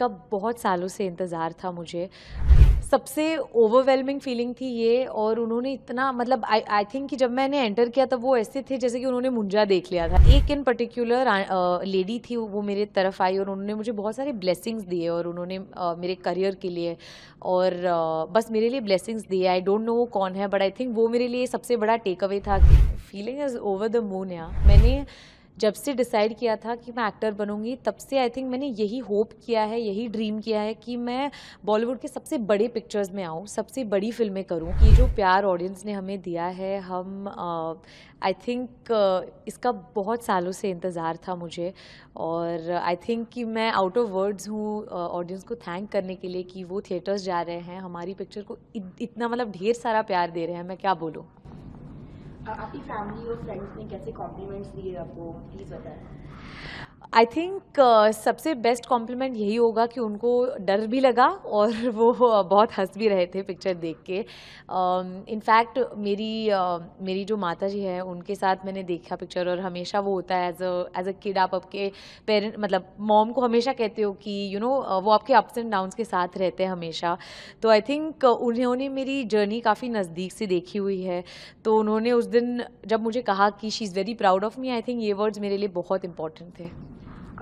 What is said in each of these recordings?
इसका बहुत सालों से इंतज़ार था मुझे। सबसे ओवरवेलमिंग फीलिंग थी ये, और उन्होंने इतना मतलब आई थिंक कि जब मैंने एंटर किया तब वो ऐसे थे जैसे कि उन्होंने मुंजा देख लिया था। एक इन पर्टिकुलर लेडी थी, वो मेरे तरफ आई और उन्होंने मुझे बहुत सारे ब्लेसिंग्स दिए, और उन्होंने मेरे करियर के लिए और बस मेरे लिए ब्लेसिंग्स दिए। आई डोंट नो वो कौन है, बट आई थिंक वो मेरे लिए सबसे बड़ा टेक अवे था। Feeling is over the moon. या मैंने जब से डिसाइड किया था कि मैं एक्टर बनूंगी, तब से आई थिंक मैंने यही होप किया है, यही ड्रीम किया है कि मैं बॉलीवुड के सबसे बड़े पिक्चर्स में आऊँ, सबसे बड़ी फिल्में करूँ। ये जो प्यार ऑडियंस ने हमें दिया है, हम आई थिंक इसका बहुत सालों से इंतज़ार था मुझे, और आई थिंक कि मैं आउट ऑफ वर्ड्स हूँ ऑडियंस को थैंक करने के लिए कि वो थिएटर्स जा रहे हैं, हमारी पिक्चर को इतना मतलब ढेर सारा प्यार दे रहे हैं। मैं क्या बोलूँ। आपकी फैमिली और फ्रेंड्स ने कैसे कॉम्प्लीमेंट्स दिए आपको, प्लीज़ बताएं। आई थिंक सबसे बेस्ट कॉम्प्लीमेंट यही होगा कि उनको डर भी लगा और वो बहुत हंस भी रहे थे पिक्चर देख के। इनफैक्ट मेरी जो माता जी है उनके साथ मैंने देखा पिक्चर, और हमेशा वो होता है एज अ किड, आप आपके पेरेंट मतलब मॉम को हमेशा कहते हो कि यू नो वो आपके अप्स एंड डाउन्स के साथ रहते हैं हमेशा। तो आई थिंक उन्होंने मेरी जर्नी काफ़ी नज़दीक से देखी हुई है, तो उन्होंने उस दिन जब मुझे कहा कि she is very proud of me, I think ये वर्ड्स मेरे लिए बहुत इंपॉर्टेंट थे।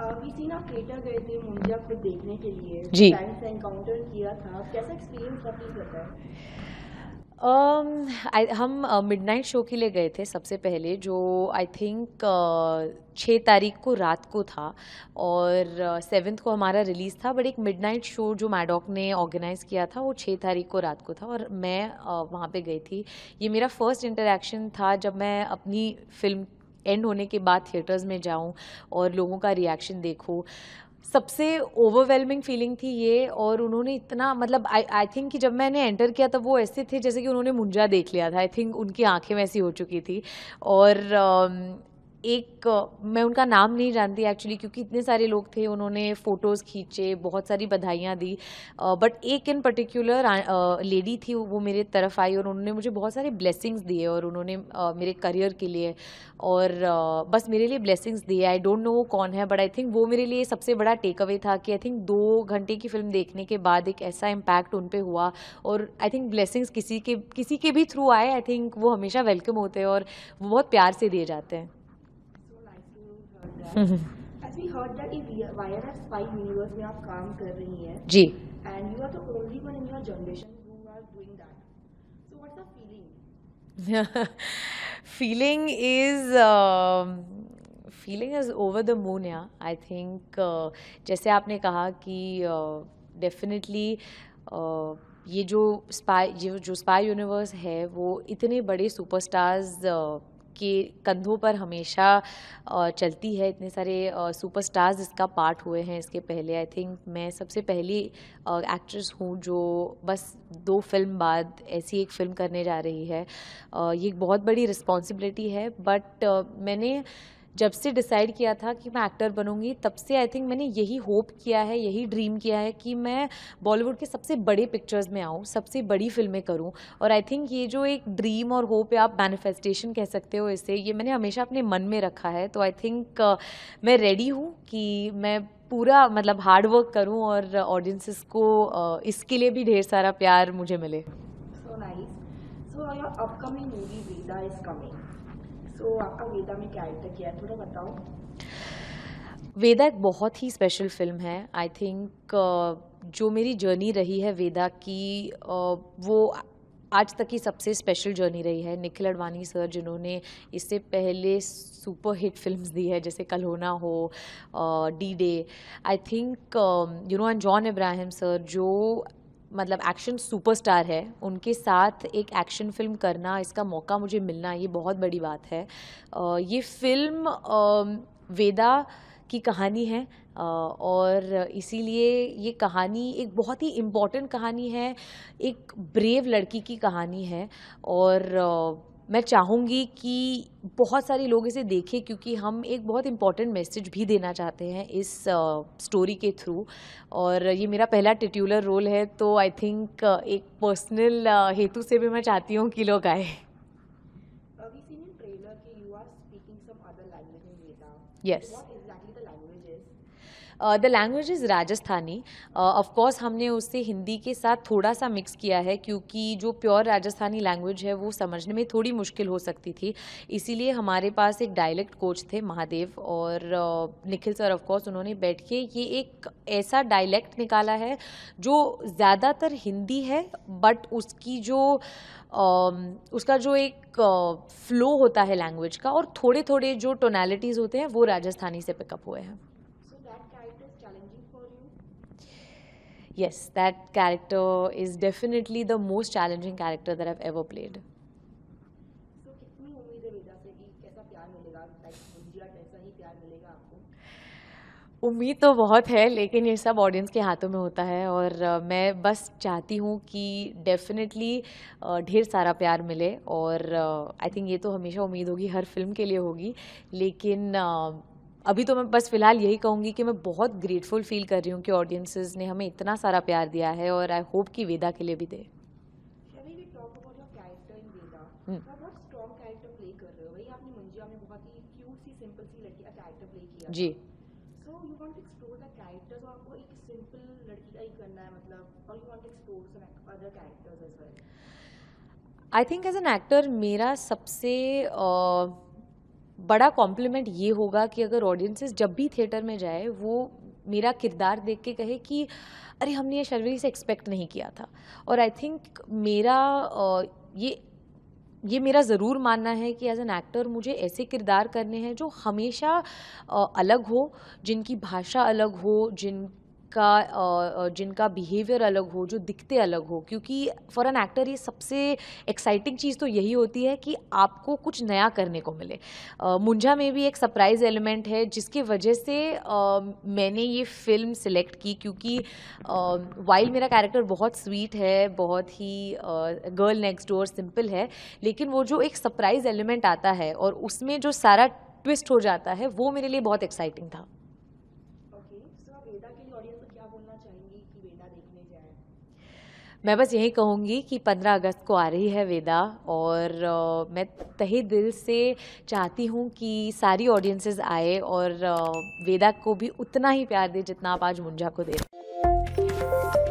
वी सीन आप थिएटर गए थे मुंजा खुद देखने के लिए, जी। फ्रेंड्स से एनकाउंटर किया था, कैसा एक्सपीरियंस था, प्लीज़ बताएं। हम मिडनाइट शो के लिए गए थे सबसे पहले, जो आई थिंक 6 तारीख को रात को था, और 7th को हमारा रिलीज़ था। बट एक मिडनाइट शो जो मैडॉक ने ऑर्गेनाइज़ किया था वो 6 तारीख को रात को था, और मैं वहाँ पे गई थी। ये मेरा फर्स्ट इंटरेक्शन था जब मैं अपनी फिल्म एंड होने के बाद थिएटर्स में जाऊँ और लोगों का रिएक्शन देखूँ। सबसे ओवरवेलमिंग फीलिंग थी ये, और उन्होंने इतना मतलब आई थिंक कि जब मैंने एंटर किया तब वो ऐसे थे जैसे कि उन्होंने मुंजा देख लिया था। आई थिंक उनकी आंखें वैसी हो चुकी थी, और मैं उनका नाम नहीं जानती एक्चुअली क्योंकि इतने सारे लोग थे, उन्होंने फ़ोटोज़ खींचे, बहुत सारी बधाइयाँ दी, बट एक इन पर्टिकुलर लेडी थी, वो मेरे तरफ आई और उन्होंने मुझे बहुत सारे ब्लेसिंग्स दिए, और उन्होंने मेरे करियर के लिए और बस मेरे लिए ब्लेसिंग्स दिए। आई डोंट नो वो कौन है, बट आई थिंक वो मेरे लिए सबसे बड़ा टेक अवे था कि आई थिंक 2 घंटे की फिल्म देखने के बाद एक ऐसा इम्पैक्ट उन पे हुआ, और आई थिंक ब्लेसिंग्स किसी के भी थ्रू आए, आई थिंक वो हमेशा वेलकम होते हैं और वो बहुत प्यार से दिए जाते हैं। As we heard that in YRF Spy Universe में आप काम कर रही हैं, जी। and you are the only one in your generation who are doing that. So what's the feeling? Feeling is feeling is over the moon. या I think जैसे आपने कहा कि डेफिनेटली ये जो स्पाई यूनिवर्स है वो इतने बड़े सुपरस्टार्स के कंधों पर हमेशा चलती है। इतने सारे सुपरस्टार्स इसका पार्ट हुए हैं इसके पहले। आई थिंक मैं सबसे पहली एक्ट्रेस हूँ जो बस 2 फिल्म बाद ऐसी एक फ़िल्म करने जा रही है। ये एक बहुत बड़ी रिस्पॉन्सिबिलिटी है, बट मैंने जब से डिसाइड किया था कि मैं एक्टर बनूंगी, तब से आई थिंक मैंने यही होप किया है, यही ड्रीम किया है कि मैं बॉलीवुड के सबसे बड़े पिक्चर्स में आऊँ, सबसे बड़ी फिल्में करूँ। और आई थिंक ये जो एक ड्रीम और होप है, आप मैनिफेस्टेशन कह सकते हो इसे, ये मैंने हमेशा अपने मन में रखा है। तो आई थिंक मैं रेडी हूँ कि मैं पूरा मतलब हार्ड वर्क करूँ और ऑडियंसेस को इसके लिए भी ढेर सारा प्यार मुझे मिले। So nice. So your upcoming movie Veda is coming. So आपका वेदा में कैरेक्टर क्या है, थोड़ा बताओ। वेदा एक बहुत ही स्पेशल फिल्म है। आई थिंक जो मेरी जर्नी रही है वेदा की, वो आज तक की सबसे स्पेशल जर्नी रही है। निखिल अडवाणी सर जिन्होंने इससे पहले सुपर हिट फिल्म्स दी है जैसे कल हो ना हो, D day, I think and John Ibrahim sir जो मतलब एक्शन सुपरस्टार है, उनके साथ एक एक्शन फिल्म करना, इसका मौका मुझे मिलना, ये बहुत बड़ी बात है। ये फिल्म वेदा की कहानी है, और इसीलिए ये कहानी एक बहुत ही इम्पॉर्टेंट कहानी है, एक ब्रेव लड़की की कहानी है, और मैं चाहूँगी कि बहुत सारे लोग इसे देखें क्योंकि हम एक बहुत इम्पॉर्टेंट मैसेज भी देना चाहते हैं इस स्टोरी के थ्रू। और ये मेरा पहला टिट्यूलर रोल है, तो आई थिंक एक पर्सनल हेतु से भी मैं चाहती हूँ कि लोग आए। We seen in trailer कि you are speaking some other language in Veda. Yes. What exactly the language is? The language is Rajasthani. Of course हमने उससे हिंदी के साथ थोड़ा सा मिक्स किया है, क्योंकि जो प्योर राजस्थानी लैंग्वेज है वो समझने में थोड़ी मुश्किल हो सकती थी. इसीलिए हमारे पास एक डायलेक्ट कोच थे महादेव, और निखिल सर ऑफ कोर्स उन्होंने बैठ के ये एक ऐसा डायलेक्ट निकाला है जो ज़्यादातर हिंदी है, बट उसका जो एक फ्लो होता है लैंग्वेज का, और थोड़े थोड़े जो टोनैलिटीज़ होते हैं वो राजस्थानी से पिकअप हुए हैं. So that character is challenging for you? Yes, that character is definitely the most challenging character that I've ever played. So कितनी उम्मीद है वेदा से कि कैसा प्यार मिलेगा, लाइक गुंजिया कैसा ही प्यार मिलेगा आपको? उम्मीद तो बहुत है, लेकिन ये सब ऑडियंस के हाथों में होता है, और मैं बस चाहती हूँ कि डेफिनेटली ढेर सारा प्यार मिले. और आई थिंक ये तो हमेशा उम्मीद होगी, हर फिल्म के लिए होगी. लेकिन अभी तो मैं बस फिलहाल यही कहूँगी कि मैं बहुत ग्रेटफुल फील कर रही हूँ कि ऑडियंसेस ने हमें इतना सारा प्यार दिया है, और आई होप कि वेदा के लिए भी दे. Shall we talk about your character in Veda? आप बहुत स्ट्रॉन्ग कैरेक्टर प्ले कर रहे हो. वही आपने मंजिया में बहुत ही क्यूट सी सिंपल सी लड़की का कैरेक्टर प्ले किया. जी. So you want to explore the characters, और आपको एक सिंपल लड़की का ही करना है मतलब, और you want to explore some other characters as well? I think as an actor मेरा सबसे बड़ा कॉम्प्लीमेंट ये होगा कि अगर ऑडियंसेस जब भी थिएटर में जाए वो मेरा किरदार देख के कहे कि अरे हमने ये शर्वरी से एक्सपेक्ट नहीं किया था. और आई थिंक मेरा ये मेरा ज़रूर मानना है कि एज एन एक्टर मुझे ऐसे किरदार करने हैं जो हमेशा अलग हो, जिनकी भाषा अलग हो, जिनका बिहेवियर अलग हो, जो दिखते अलग हो. क्योंकि फॉर एन एक्टर ये सबसे एक्साइटिंग चीज़ तो यही होती है कि आपको कुछ नया करने को मिले. मुंजा में भी एक सरप्राइज एलिमेंट है जिसकी वजह से मैंने ये फिल्म सिलेक्ट की, क्योंकि वाइल मेरा कैरेक्टर बहुत स्वीट है, बहुत ही गर्ल नेक्स्ट डोर सिंपल है, लेकिन वो जो एक सरप्राइज एलिमेंट आता है और उसमें जो सारा ट्विस्ट हो जाता है वो मेरे लिए बहुत एक्साइटिंग था. वेदा के लिए ऑडियंस को क्या बोलना चाहेंगी कि वेदा देखने जाए? मैं बस यही कहूँगी कि 15 अगस्त को आ रही है वेदा, और मैं तहे दिल से चाहती हूँ कि सारी ऑडियंसेस आए और वेदा को भी उतना ही प्यार दे जितना आप आज मुंजा को दे रहे हैं.